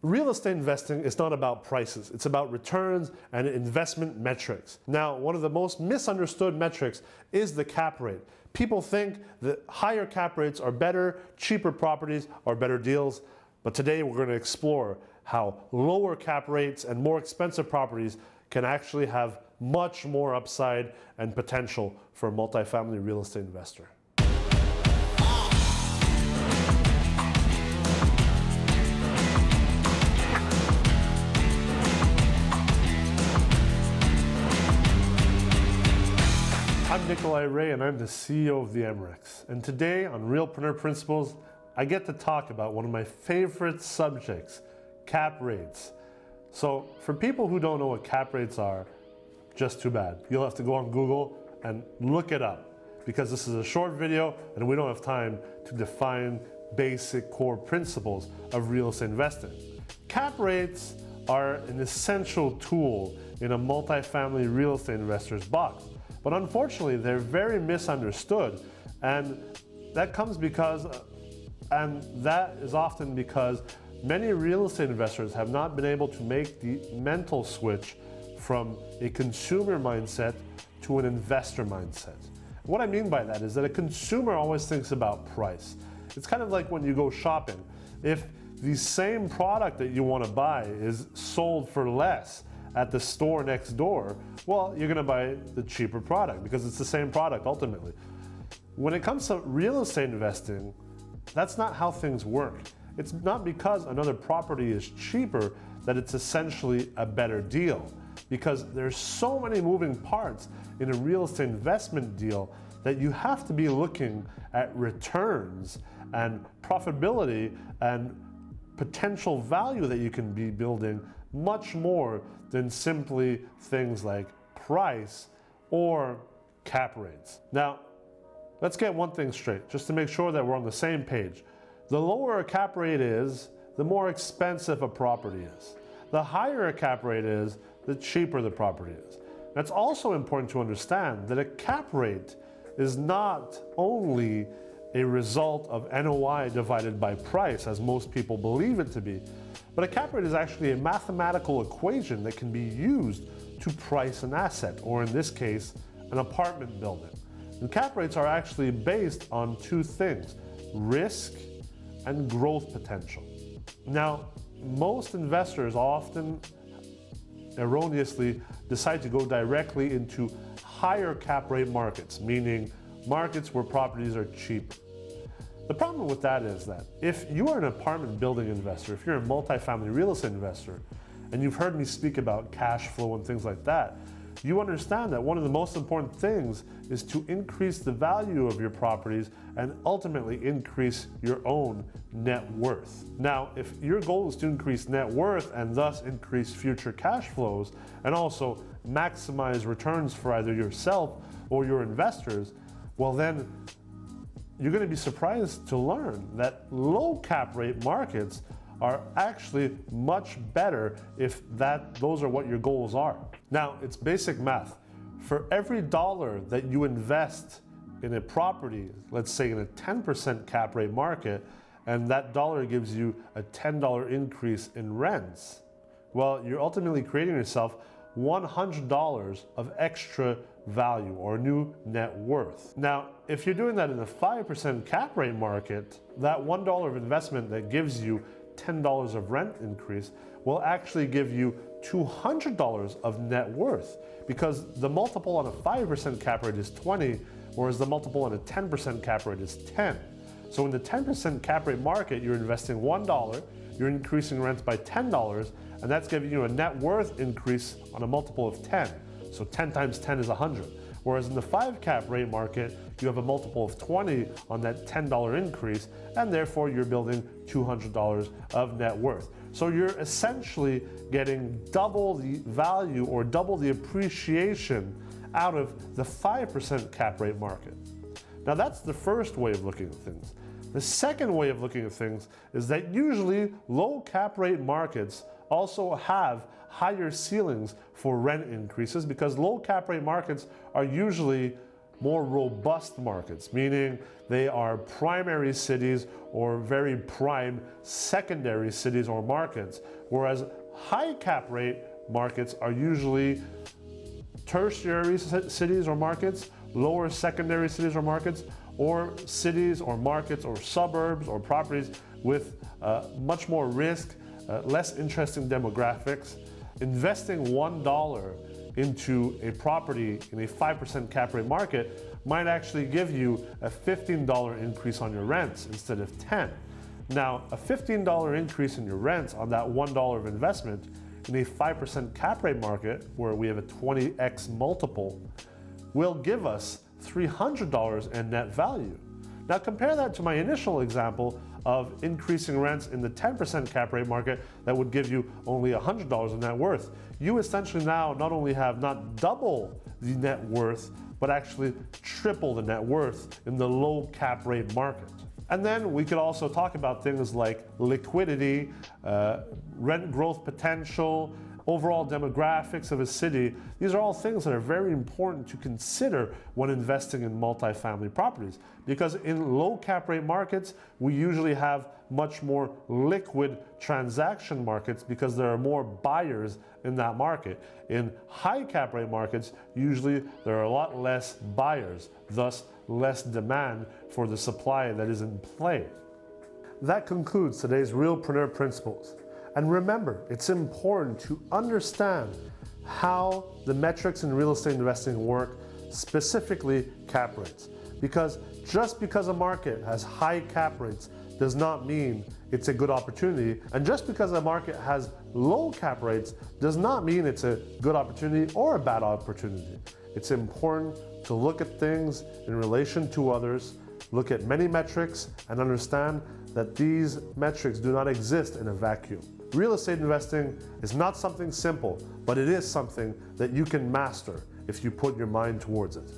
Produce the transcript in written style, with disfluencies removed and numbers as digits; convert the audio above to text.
Real estate investing is not about prices. It's about returns and investment metrics. Now, one of the most misunderstood metrics is the cap rate. People think that higher cap rates are better, cheaper properties are better deals. But today we're going to explore how lower cap rates and more expensive properties can actually have much more upside and potential for a multifamily real estate investor. I'm Nikolai Ray and I'm the CEO of the Emirates. And today on Realpreneur Principles, I get to talk about one of my favorite subjects, cap rates. So for people who don't know what cap rates are, just too bad. You'll have to go on Google and look it up because this is a short video and we don't have time to define basic core principles of real estate investing. Cap rates are an essential tool in a multifamily real estate investor's box. But unfortunately, they're very misunderstood, and that is often because many real estate investors have not been able to make the mental switch from a consumer mindset to an investor mindset. What I mean by that is that a consumer always thinks about price. It's kind of like when you go shopping. If the same product that you want to buy is sold for less at the store next door, well, you're gonna buy the cheaper product because it's the same product ultimately. When it comes to real estate investing, that's not how things work. It's not because another property is cheaper that it's essentially a better deal, because there's so many moving parts in a real estate investment deal that you have to be looking at returns and profitability and potential value that you can be building much more than simply things like price or cap rates. Now, let's get one thing straight, just to make sure that we're on the same page. The lower a cap rate is, the more expensive a property is. The higher a cap rate is, the cheaper the property is. It's also important to understand that a cap rate is not only a result of NOI divided by price, as most people believe it to be, but a cap rate is actually a mathematical equation that can be used to price an asset, or in this case, an apartment building. And cap rates are actually based on two things: risk and growth potential. Now, most investors often erroneously decide to go directly into higher cap rate markets, meaning markets where properties are cheaper. The problem with that is that if you are an apartment building investor, if you're a multifamily real estate investor, and you've heard me speak about cash flow and things like that, you understand that one of the most important things is to increase the value of your properties and ultimately increase your own net worth. Now, if your goal is to increase net worth and thus increase future cash flows and also maximize returns for either yourself or your investors, well then, you're going to be surprised to learn that low cap rate markets are actually much better if those are what your goals are. Now, it's basic math. For every dollar that you invest in a property, let's say in a 10% cap rate market, and that dollar gives you a $10 increase in rents, well, you're ultimately creating yourself $100 of extra value or new net worth. Now, if you're doing that in a 5% cap rate market, that $1 of investment that gives you $10 of rent increase will actually give you $200 of net worth, because the multiple on a 5% cap rate is 20, whereas the multiple on a 10% cap rate is 10. So in the 10% cap rate market, you're investing $1, you're increasing rents by $10, and that's giving you a net worth increase on a multiple of 10. So 10 times 10 is 100. Whereas in the 5 cap rate market, you have a multiple of 20 on that $10 increase, and therefore you're building $200 of net worth. So you're essentially getting double the value or double the appreciation out of the 5% cap rate market. Now that's the first way of looking at things. The second way of looking at things is that usually low cap rate markets also have higher ceilings for rent increases, because low cap rate markets are usually more robust markets, meaning they are primary cities or very prime secondary cities or markets, whereas high cap rate markets are usually tertiary cities or markets, lower secondary cities or markets, or cities or markets or suburbs or properties with much more risk, less interesting demographics. Investing $1 into a property in a 5% cap rate market might actually give you a $15 increase on your rents instead of 10. Now, a $15 increase in your rents on that $1 of investment in a 5% cap rate market, where we have a 20x multiple, will give us $300 in net value. Now compare that to my initial example of increasing rents in the 10% cap rate market that would give you only $100 in net worth. You essentially now not only have not double the net worth, but actually triple the net worth in the low cap rate market. And then we could also talk about things like liquidity, rent growth potential, overall demographics of a city. These are all things that are very important to consider when investing in multifamily properties, because in low cap rate markets, we usually have much more liquid transaction markets because there are more buyers in that market. In high cap rate markets, usually there are a lot less buyers, thus less demand for the supply that is in play. That concludes today's Realpreneur Principles. And remember, it's important to understand how the metrics in real estate investing work, specifically cap rates. Because just because a market has high cap rates does not mean it's a good opportunity. And just because a market has low cap rates does not mean it's a good opportunity or a bad opportunity. It's important to look at things in relation to others, look at many metrics, and understand that these metrics do not exist in a vacuum. Real estate investing is not something simple, but it is something that you can master if you put your mind towards it.